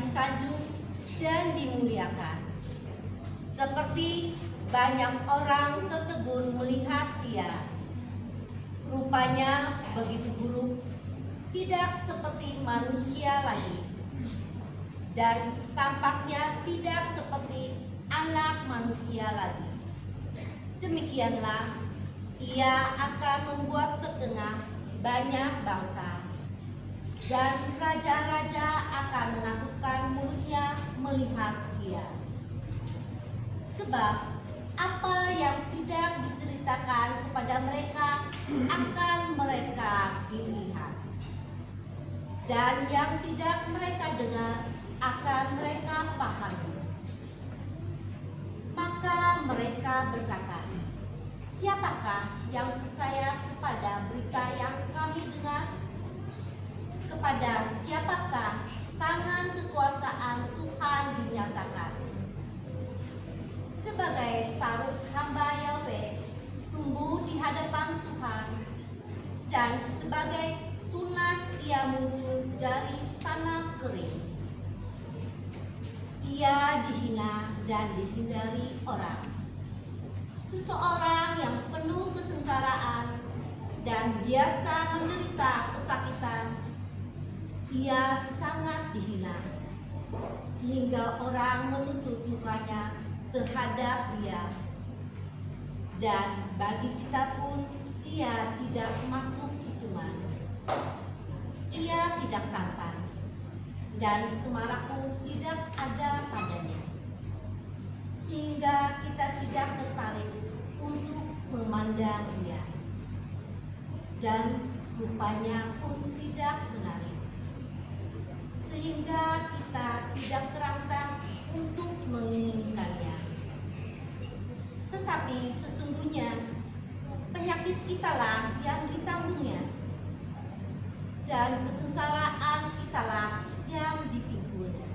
disanjung dan dimuliakan. Seperti banyak orang tertegun melihat dia. Rupanya begitu buruk, tidak seperti manusia lagi, dan tampaknya tidak seperti anak manusia lagi. Demikianlah ia akan membuat tercengang banyak bangsa, dan raja-raja akan menakutkan mulutnya melihat dia. Sebab apa yang tidak diceritakan kepada mereka akan mereka lihat, dan yang tidak mereka dengar akan mereka pahami. Maka mereka berkata, siapakah yang percaya kepada berita yang kami dengar? Kepada siapakah tangan kekuasaan Tuhan dinyatakan? Sebagai taruh hamba Yahweh tumbuh di hadapan Tuhan, dan sebagai tunas ia muncul dari tanah kering. Ia dihina dan dihindari orang. Seseorang yang penuh kesengsaraan dan biasa menderita kesakitan, ia sangat dihina, sehingga orang menutup mukanya terhadap dia. Dan bagi kita pun dia tidak masuk hitungan. Ia tidak tampan, dan semarak pun tidak ada padanya, sehingga kita tidak tertarik untuk memandang dia, dan rupanya pun tidak menarik, sehingga kita tidak terangsang untuk menginginkannya. Tetapi sesungguhnya penyakit kitalah yang ditanggungnya, dan kesengsaraan kitalah yang dipikunya.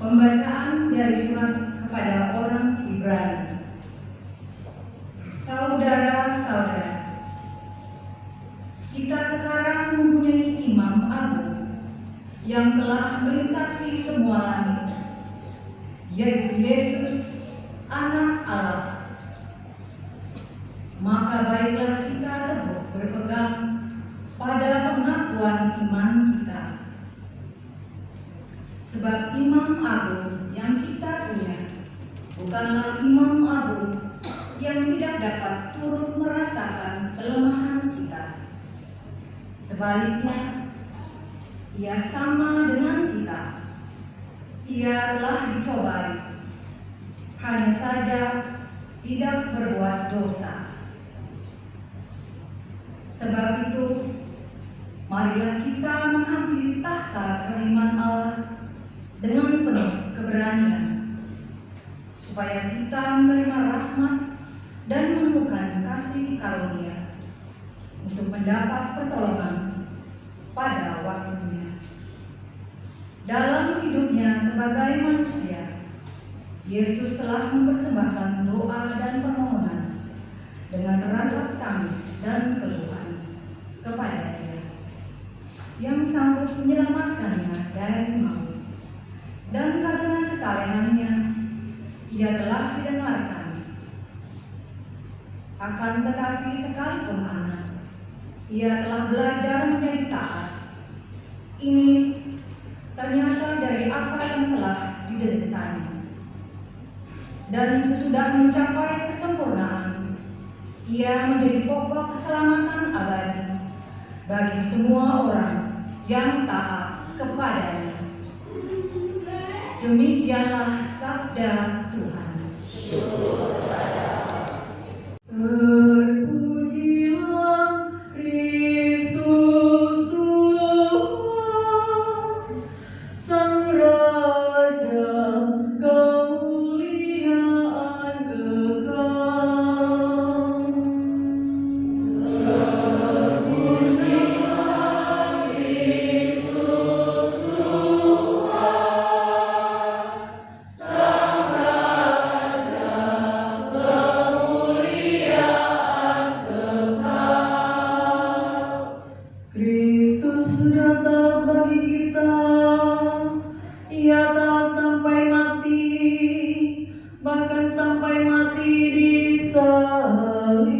Pembacaan dari surat kepada orang Ibrani. Saudara-saudara, kita sekarang mempunyai imam agung yang telah melintasi semua langit, yaitu Yesus, Anak Allah. Maka baiklah kita teguh berpegang pada pengakuan iman kita. Sebab imam agung yang kita punya bukanlah imam agung yang tidak dapat turut merasakan kelemahan kita. Sebaliknya, ia sama dengan kita. Ia telah dicobai, hanya saja tidak berbuat dosa. Sebab itu, marilah kita menghampiri tahta kerahiman Allah dengan penuh keberanian, supaya kita menerima rahmat dan menemukan kasih karunia untuk mendapat pertolongan pada waktunya. Dalam hidupnya sebagai manusia, Yesus telah mempersembahkan doa dan permohonan dengan ratap tangis dan keluhan kepada Dia yang sanggup menyelamatkannya dari maut. Dan karena kesalehannya, ia telah didengarkan. Akan tetapi sekalipun anak, ia telah belajar menjadi taat. Ini ternyata dari apa yang telah dideritanya. Dan sesudah mencapai kesempurnaan, ia menjadi pokok keselamatan abadi bagi semua orang yang taat kepadanya. Demikianlah sabda Tuhan. Terpujilah Kristus Tuhan, Sang Raja kemuliaan kekal. Terpujilah Kristus Kristus datang bagi kita. Ia tak sampai mati, bahkan sampai mati di salib.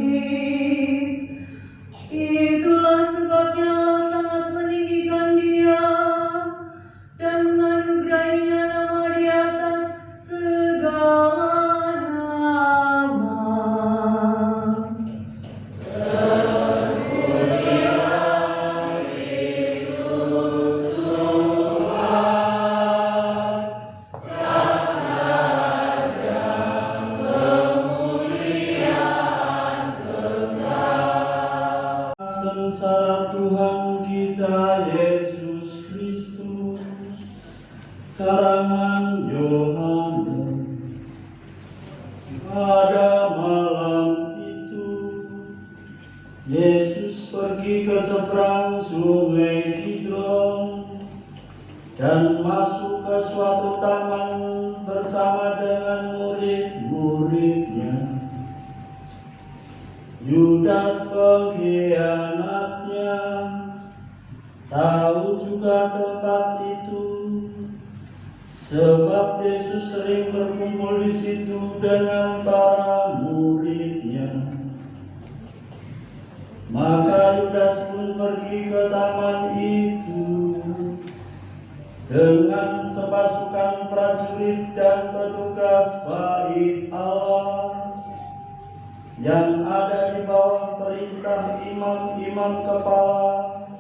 Itulah sebabnya Allah sangat meninggikan Dia dan menganugerahinya nama di atas segala nama. Sengsara Tuhan kita Yesus Kristus. Karangan Yohanes. Pada malam itu Yesus pergi ke seberang sungai Kidron dan masuk ke suatu taman bersama dengan murid-muridnya. Yudas pengkhianatnya tahu juga tempat itu, sebab Yesus sering berkumpul di situ dengan para muridnya. Maka Yudas pun pergi ke taman itu dengan sepasukan prajurit dan petugas bait Allah yang ada di bawah perintah imam-imam kepala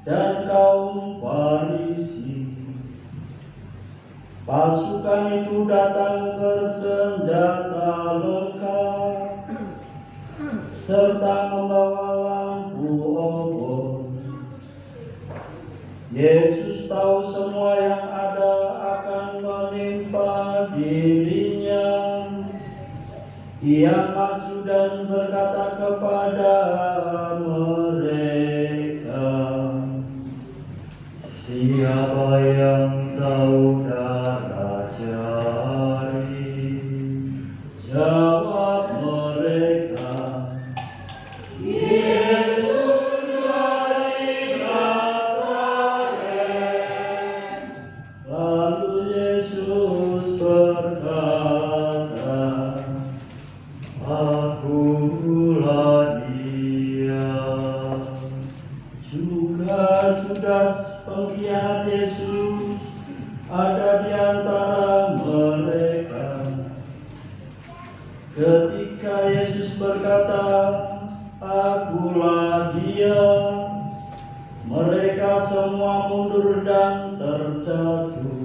dan kaum Farisi. Pasukan itu datang bersenjata lengkap serta membawa lampu obor. Yesus tahu semua yang ada akan menimpa dirinya. Ia maju dan berkata kepada mereka, "Siapa yang saudara cari?" Jawab mereka, "Yesus dari Nazaret." di antara mereka. Ketika Yesus berkata, "Akulah Dia," mereka semua mundur dan terjatuh.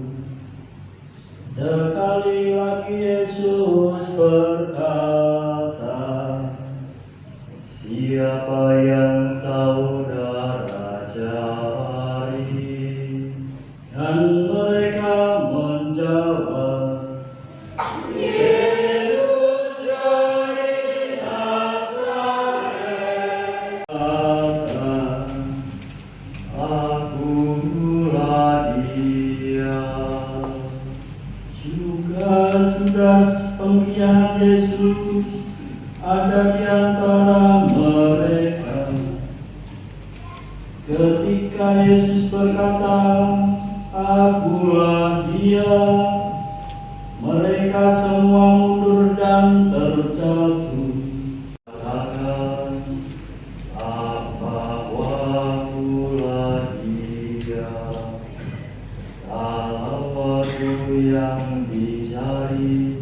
Sekali lagi Yesus berkata, "Siapa yang saudara cari?" Dan mereka menjawab, "Yesus dari Nazaret." "Akulah Dia." Juga Judas pengkhianat Yesus ada di antara mereka. Ketika Yesus berkata, "Akulah Dia," mereka semua mundur dan terjatuh. Katakan, "Akulah Dia." Kalau waktu yang dicari,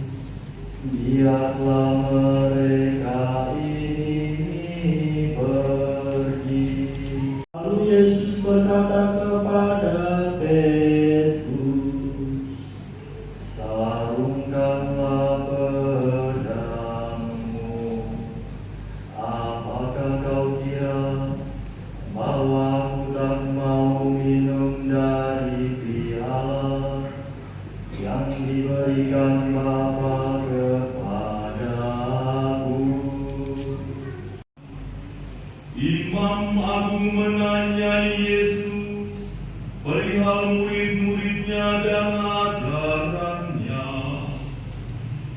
biarlah mereka ini pergi. Lalu Yesus berkata kepada Petrus, "Sarungkanlah pedangmu. Apakah kau kira bahwa Aku tak mau minum dari piala yang diberikan Bapa kepadaku?" Imam Agung menanyai Yesus perihal murid-muridnya dan ajarannya.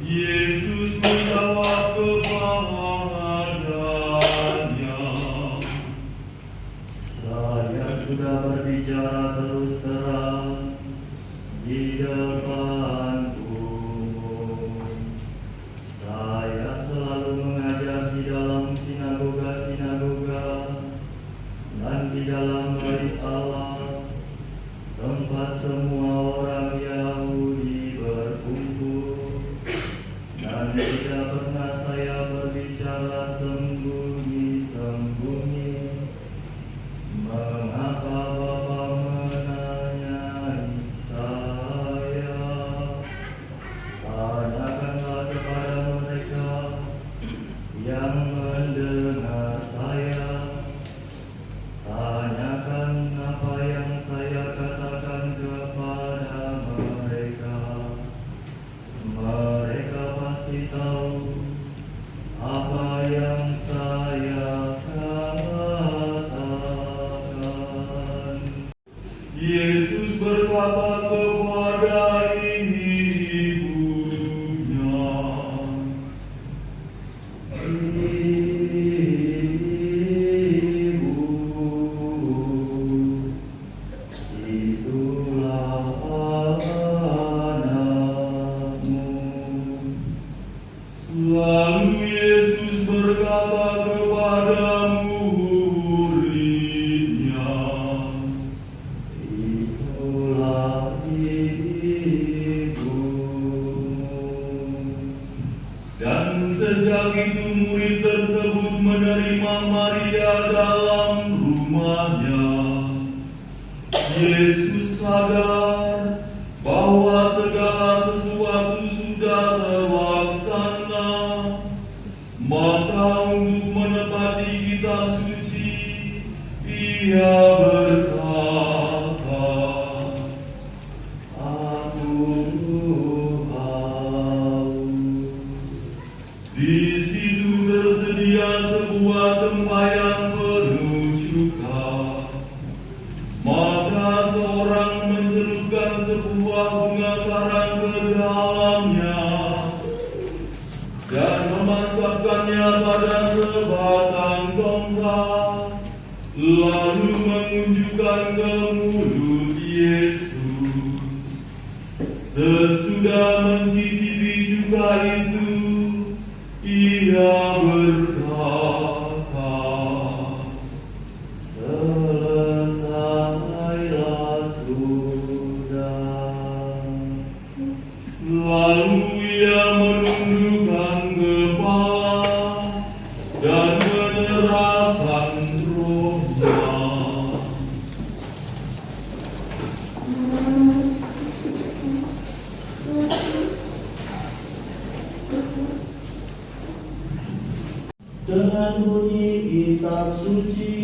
Yesus menjawab kepadanya, Saya sudah berbicara terus terang di depan umum. Saya selalu mengajar di dalam sinagoga-sinagoga dan di dalam bait Allah, tempat semua orang Yahudi berkumpul, dan tidak pernah saya berbicara sembunyi-sembunyi. Mengapa Bapa menanyai saya? Tanyakanlah kepada mereka yang mendengar saya. Tanyakan apa yang saya katakan kepada mereka. Mereka pasti tahu apa yang saya katakan. Yesus berkata kepada ibunya, Ibu, itulah anakmu. Lalu Yesus berkata kepada murid-Nya, Itulah ibumu. dan sejak itu murid tersebut menerima Maria dalam rumahnya. Yesus sadar bahwa segala sesuatu sudah terlaksana, maka untuk menepati kitab suci, Ia berkata, Aku haus. di situ tersedia sebuah tempayan penuh cuka. Maka seorang mencelupkan sebuah bunga karang ke dalamnya dan memancapkannya pada sebatang tongkat, lalu menunjukkan ke mulut Yesus. Sesudah mencicipi cuka itu, Ia berkata, Selesailah sudah. Lalu ia menundukkan kepala dan menyerahkan rohnya. Dengan bunyi kitab suci,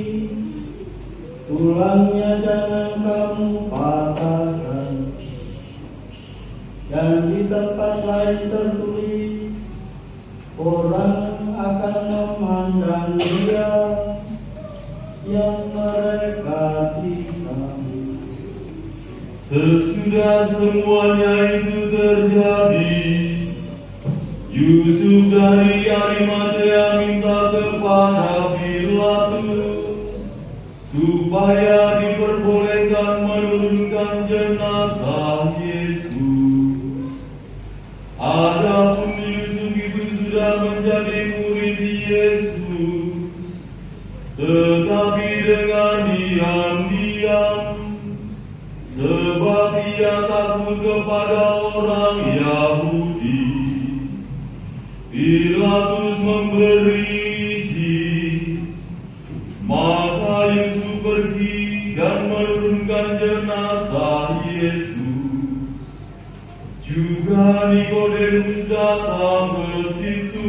tulangnya jangan kamu patahkan. Dan di tempat lain tertulis, orang akan memandang dia yang mereka tikam. Sesudah semuanya itu terjadi, Yusuf dari Arimatea minta kepada Pilatus supaya diperbolehkan menurunkan jenazah Yesus. Adapun Yusuf itu sudah menjadi murid Yesus, tetapi dengan diam-diam, sebab ia takut kepada orang Yahudi. Pilatus memberi izin, maka Yusuf pergi dan menurunkan jenazah Yesus. Juga Nikodemus datang ke situ.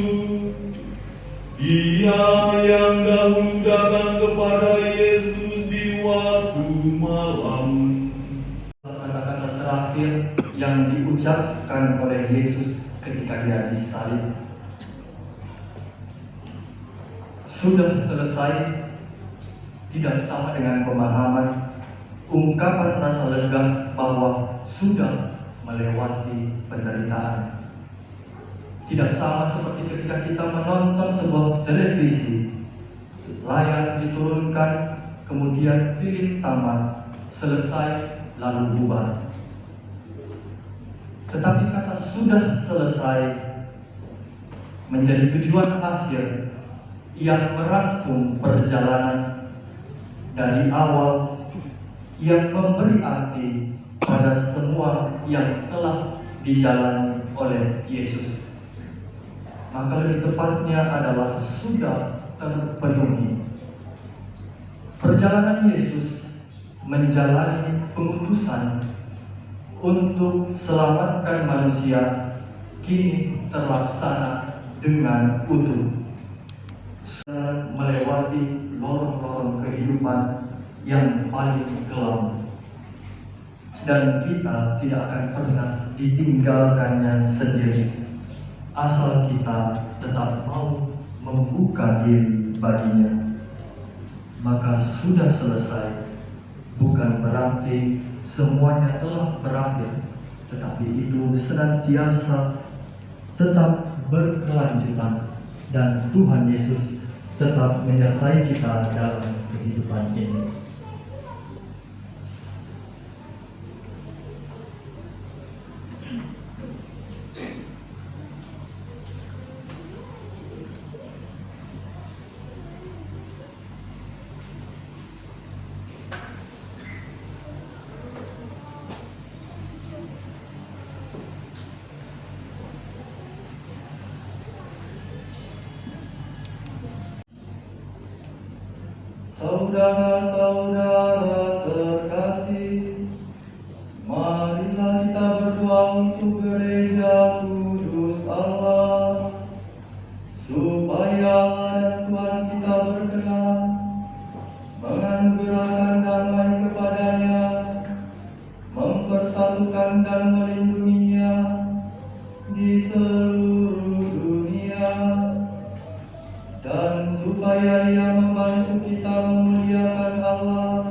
Dia yang dahulu datang kepada Yesus di waktu malam. Kata-kata terakhir yang diucapkan oleh Yesus ketika dia disalib. Sudah selesai tidak sama dengan pemahaman ungkapan rasa lega bahwa sudah melewati penderitaan. Tidak sama seperti ketika kita menonton sebuah televisi, layar diturunkan, kemudian film tamat, selesai, lalu bubar. Tetapi kata sudah selesai menjadi tujuan akhir yang merangkum perjalanan dari awal, yang memberi arti pada semua yang telah dijalani oleh Yesus. Maka lebih tepatnya adalah sudah terpenuhi. Perjalanan Yesus menjalani pengutusan untuk selamatkan manusia kini terlaksana dengan utuh. Melewati lorong-lorong kehidupan yang paling kelam, dan kita tidak akan pernah ditinggalkannya sendiri asal kita tetap mau membuka diri baginya. Maka sudah selesai bukan berarti semuanya telah berakhir, tetapi itu senantiasa tetap berkelanjutan, dan Tuhan Yesus tetap menyertai kita dalam kehidupan ini. Saudara-saudara terkasih, marilah kita berdoa untuk gereja kudus Allah, supaya Allah Tuhan kita berkenan menganugerahkan damai kepadanya, mempersatukan dan melindunginya di seluruh dunia, dan supaya Ia membantu kita memuliakan Allah,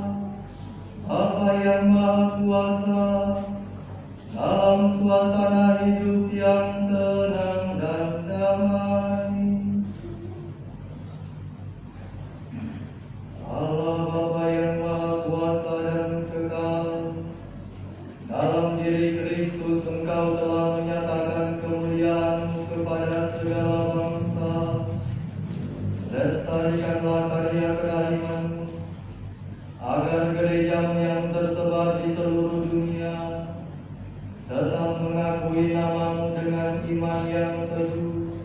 Bapa yang Maha Kuasa, dalam suasana hidup yang tenang dan damai. Allah Bapa yang Maha Kuasa dan kekal, dalam diri Kristus Engkau telah menyatakan kemuliaan-Mu kepada segala bangsa. Lestarikanlah karya kedagingan-Mu, agar gereja-Mu yang tersebar di seluruh dunia tetap mengakui namamu dengan iman yang teguh,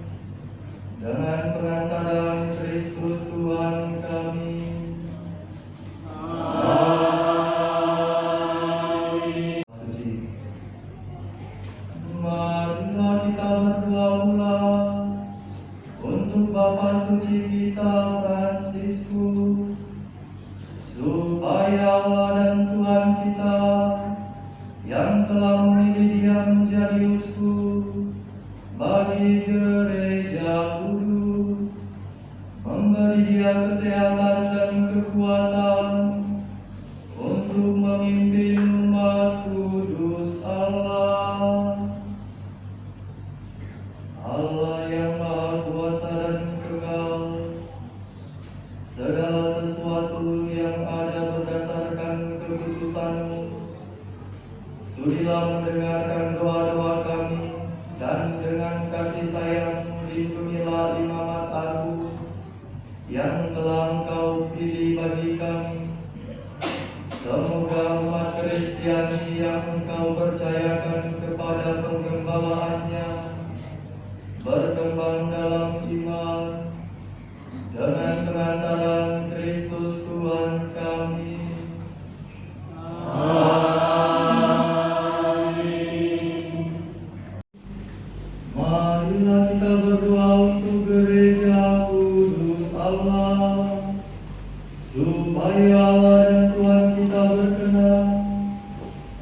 dengan pengantaran Kristus Tuhan kami. Suci. Marilah kita berdoa ulang untuk Bapa Suci kita Fransiskus, supaya Allah dan Tuhan kita yang telah memilih dia menjadi uskup bagi gereja kudus, memberi dia kesehatan dan kekuatan untuk memimpin umat kudus Allah. Allah yang Maha Kuasa dan Kekal, segala sesuatu yang ada berdasarkan keputusan-Mu, sudilah mendengarkan doa-doa kami, dan dengan kasih sayang lindungilah imamat agung yang telah Engkau pilih bagi kami. Semoga umat Kristiani yang Engkau percayakan kepada penggembalaannya berkembang dalam iman dengan pengantaran Kristus Tuhan kami. Marilah kita berdoa untuk gereja kudus Allah, supaya Allah dan Tuhan kita berkenan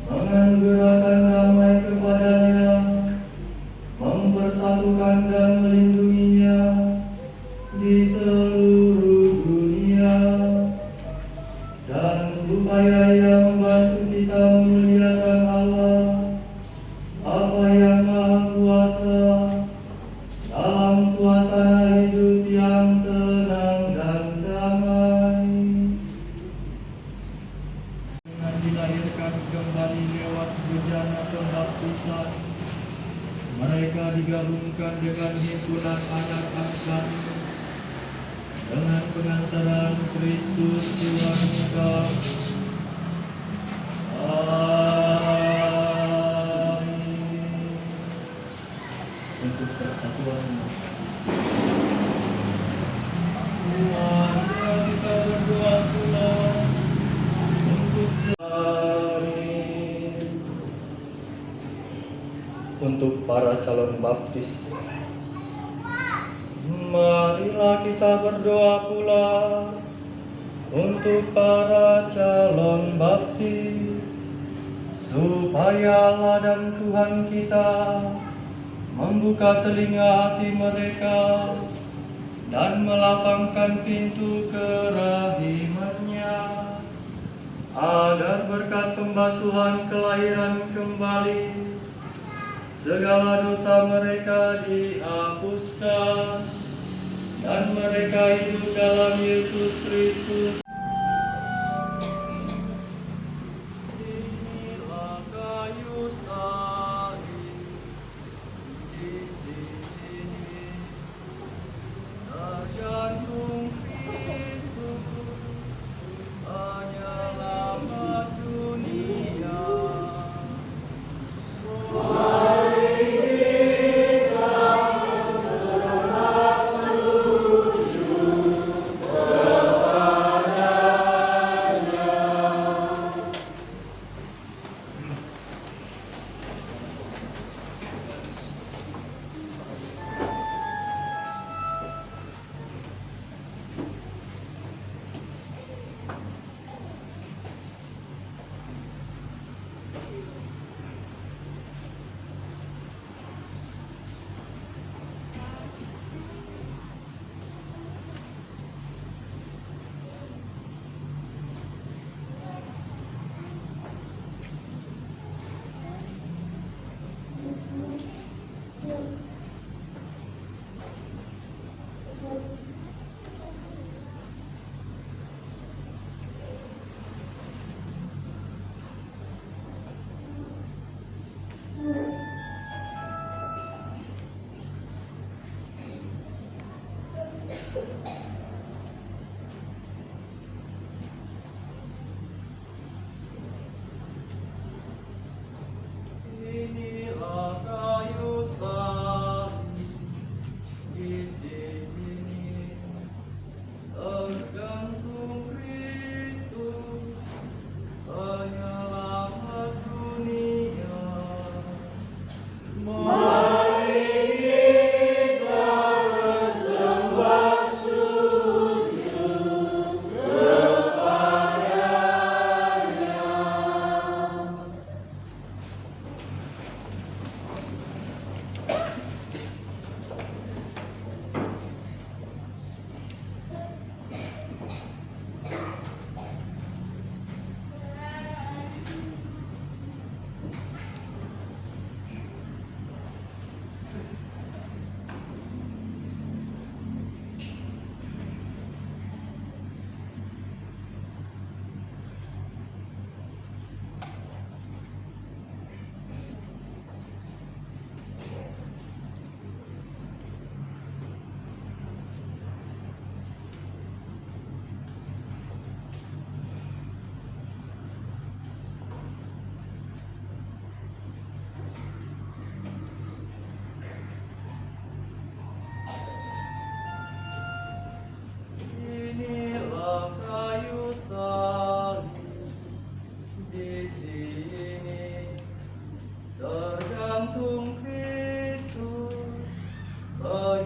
menganugerahkan damai kepadanya, mempersatukan dan melindunginya di seluruh dunia, dan supaya Ia membantu kita memuliakan Allah, Bapa yang Maha Kuasa, dalam suasana hidup yang tenang dan damai. Dengan dilahirkan kembali lewat bejana pembaptisan, mereka digabungkan dengan himpunan anak angkat dengan pengantaran Kristus Tuhan kami. Untuk persatuan kita berdoa pula untuk para calon baptis. Marilah kita berdoa pula untuk para calon baptis, supaya Allah dan Tuhan kita membuka telinga hati mereka dan melapangkan pintu kerahimannya, agar berkat pembasuhan kelahiran kembali segala dosa mereka dihapuskan dan mereka hidup dalam Yesus Kristus. Inilah kayu salib di sini, tergantung Kristus penyelamat dunia. Kepada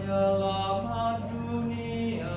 penyelamat dunia.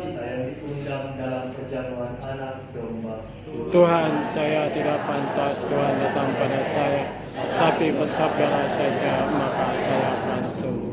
kita yang diundang dalam perjamuan anak domba. Tuhan, saya tidak pantas Tuhan datang pada saya, tapi bersabdalah saja, maka saya akan sembuh.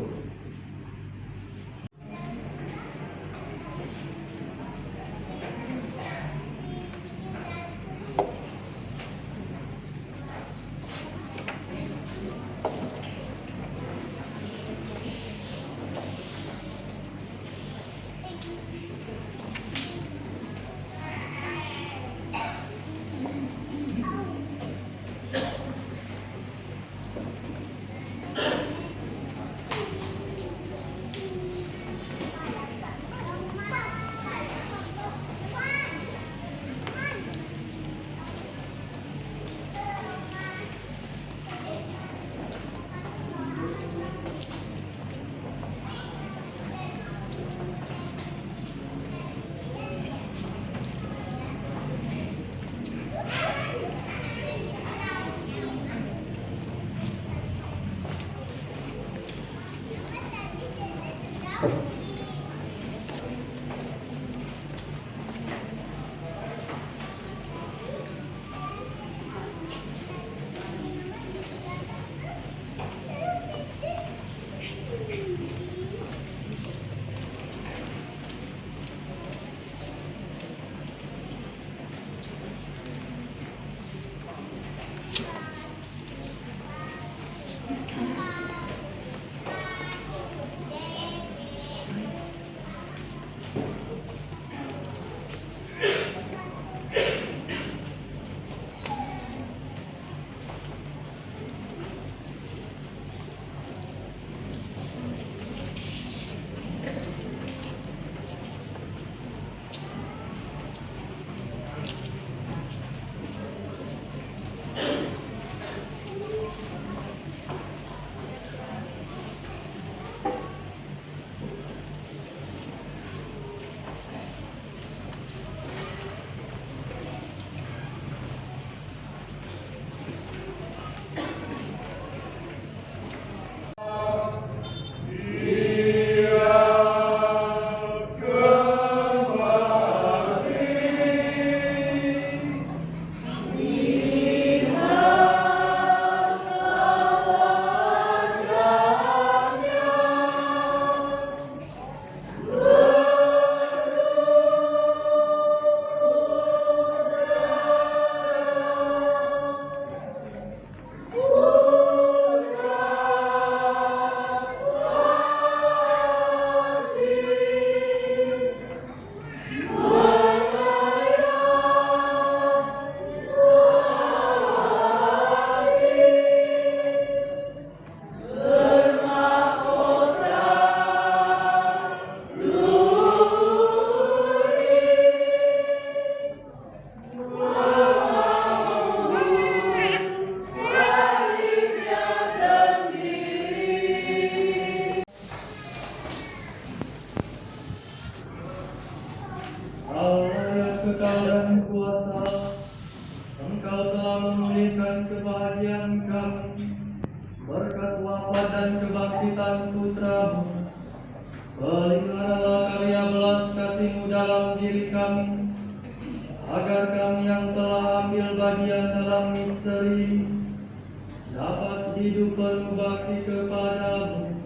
kekal dan kuasa, Engkau telah memulihkan kebahagiaan kami berkat wafat dan kebangkitan Putra-Mu. Peliharalah karya belas kasih-Mu dalam diri kami, agar kami yang telah ambil bagian dalam misteri dapat hidup penuh bakti kepada-Mu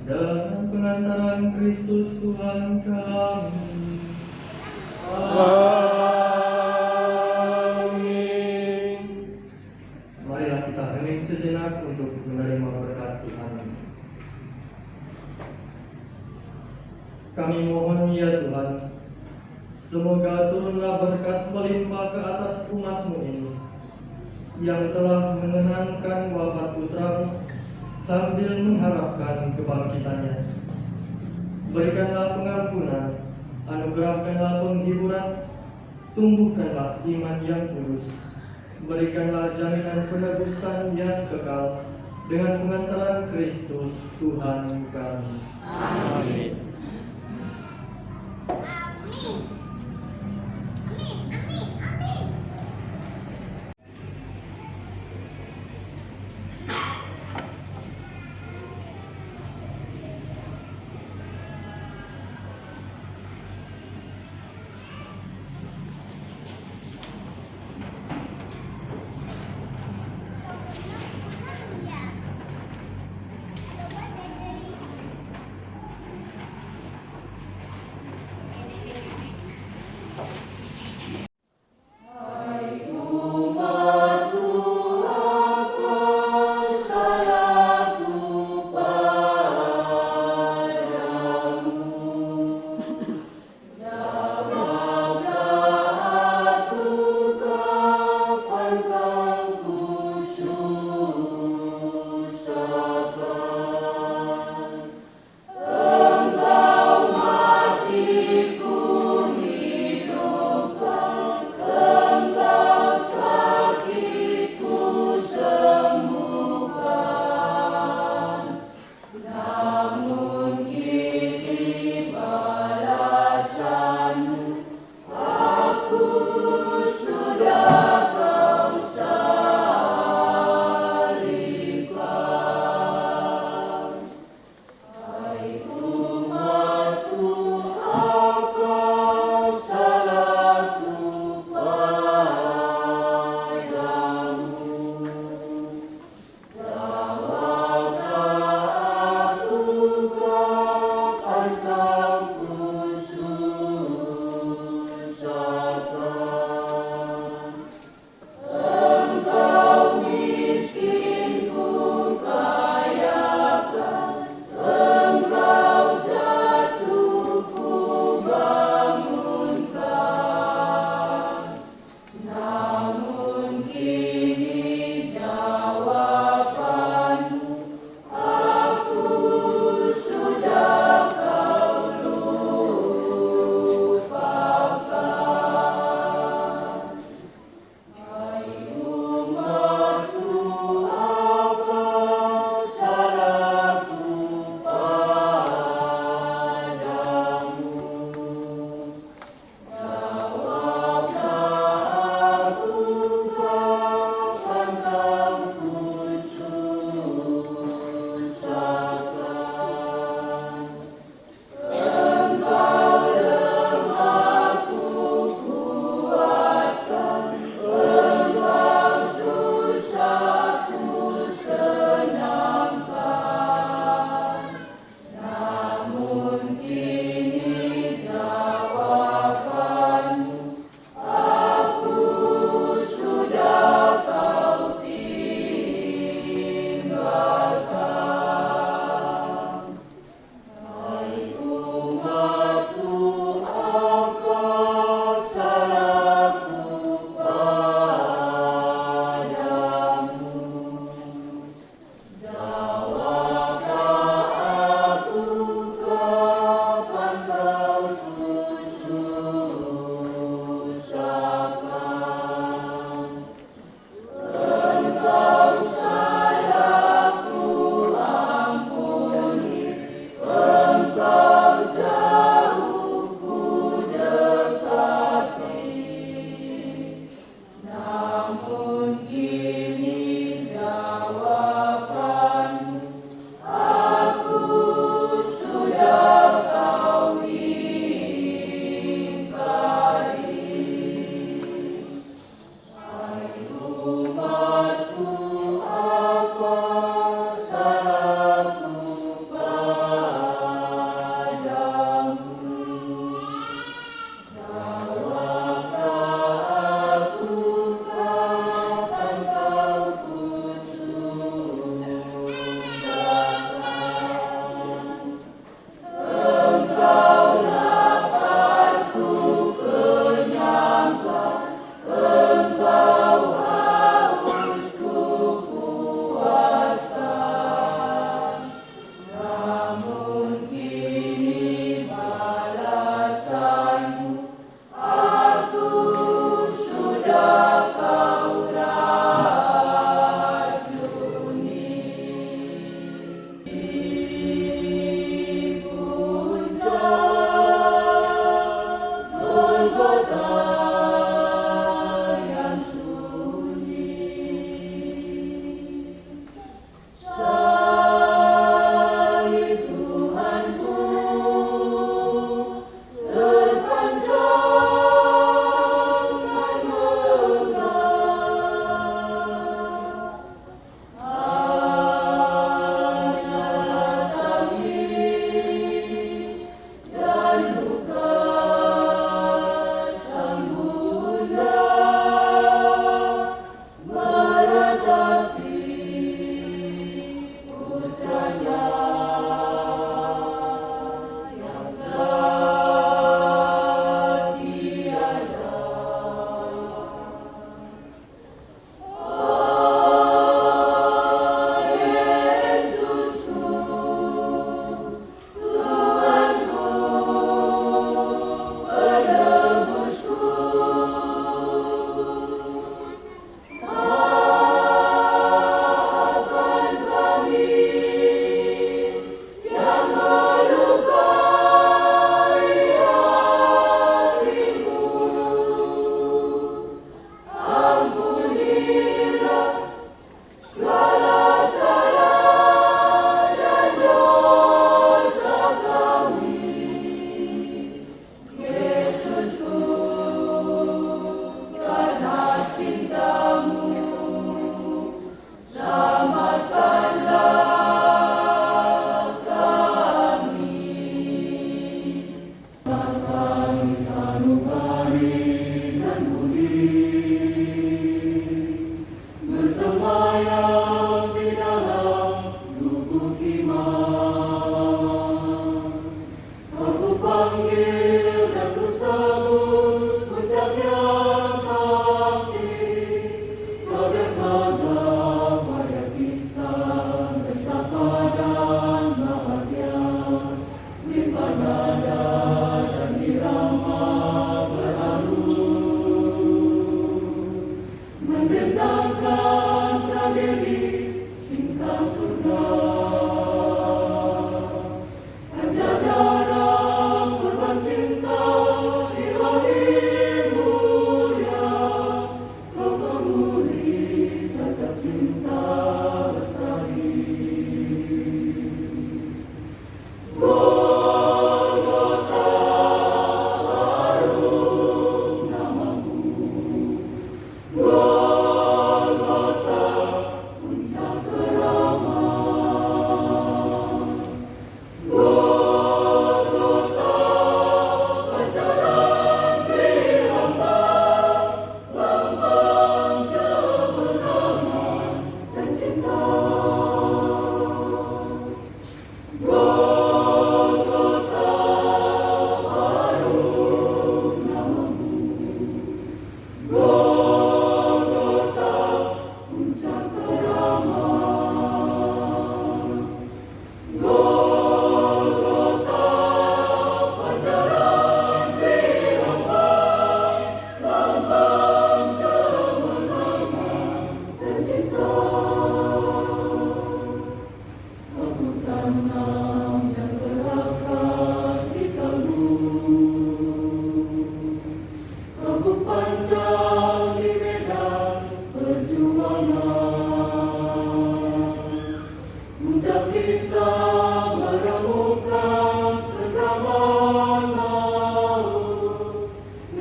dengan pengantaran Kristus Tuhan kami. Amin. Marilah kita hening sejenak untuk menerima berkat Tuhan. Kami mohon ya Tuhan, semoga turunlah berkat melimpah ke atas umat-Mu ini, yang telah mengenangkan wafat Putra-Mu sambil mengharapkan kebangkitannya. Berikanlah pengampunan, anugerahkanlah penghiburan, tumbuhkanlah iman yang kudus, berikanlah jaminan penebusan yang kekal dengan pengantaran Kristus Tuhan kami. Amin. Hidup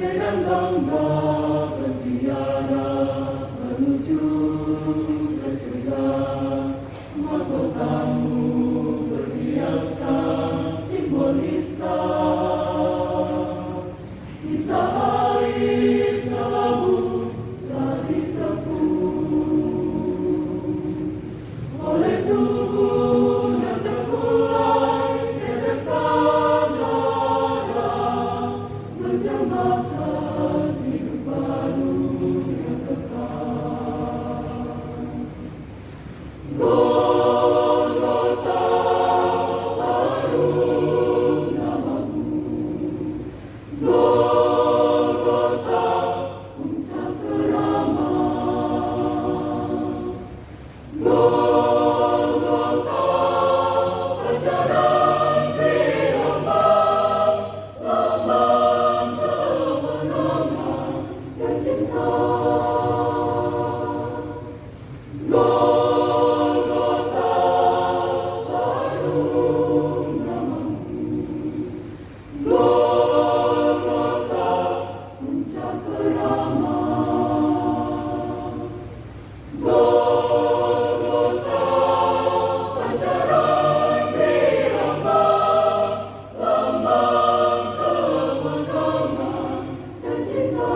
medan tangga berziarah menuju ke surga. Mahkotamu berhiaskan simbol Isa air kelabu dari sepuh oleh tubuh yang terkulai teteskan darah menjamahkan hidup baru yang kekal. Golgota harum namamu, Golgota puncak keramat, Golgota pancaran kehidupan, lambang kemenangan dan cinta. Golgota harum namamu, Golgota puncak keramat, Golgota pancaran kehidupan, lambang kemenangan dan cinta.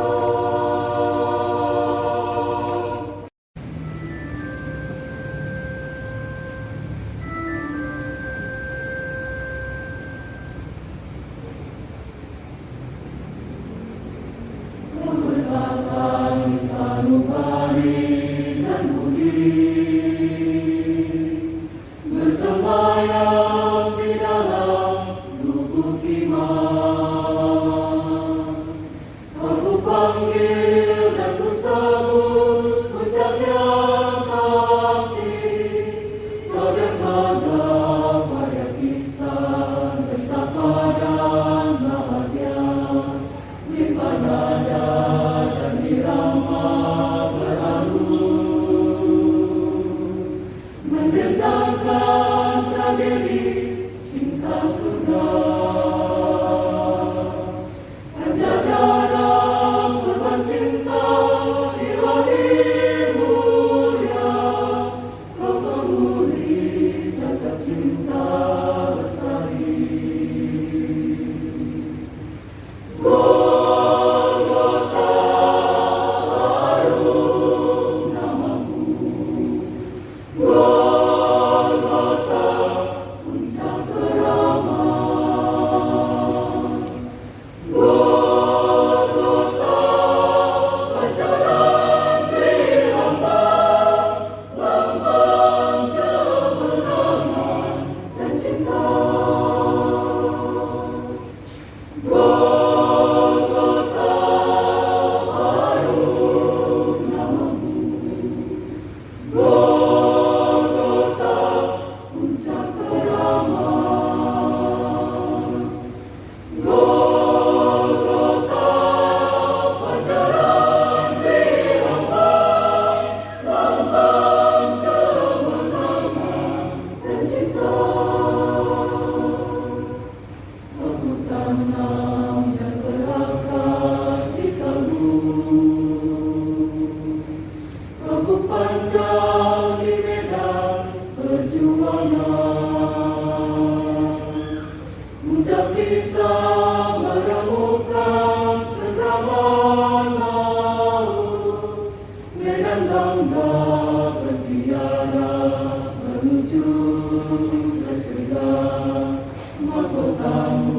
Berbagai sanubari dan budi bersemayam di dalam lubuk iman. Aku panggil dan ku sebut puncak yang sakti. Kau dermaga pada kisah pesta padang bahagia. Limpah nada dan irama berlalu mendendangkan tragedi cinta surga. Pancar darah korban cinta ilahi mulia. Kau memulih cacat cinta lestari. Golgota harum namamu, Golgota puncak keramat, Golgota pancaran kehidupan, lambang kemenangan dan cinta. Golgota harum namamu, Golgota puncak keramat, Golgota pancaran kehidupan, lambang kemenangan dan cinta. Aku tanam dan berakar di kalbu, aku pancang di medan perjuangan. Puncak bisa meremukan cengkraman laut, medan tangga berziarah menuju ke surga. Mahkotamu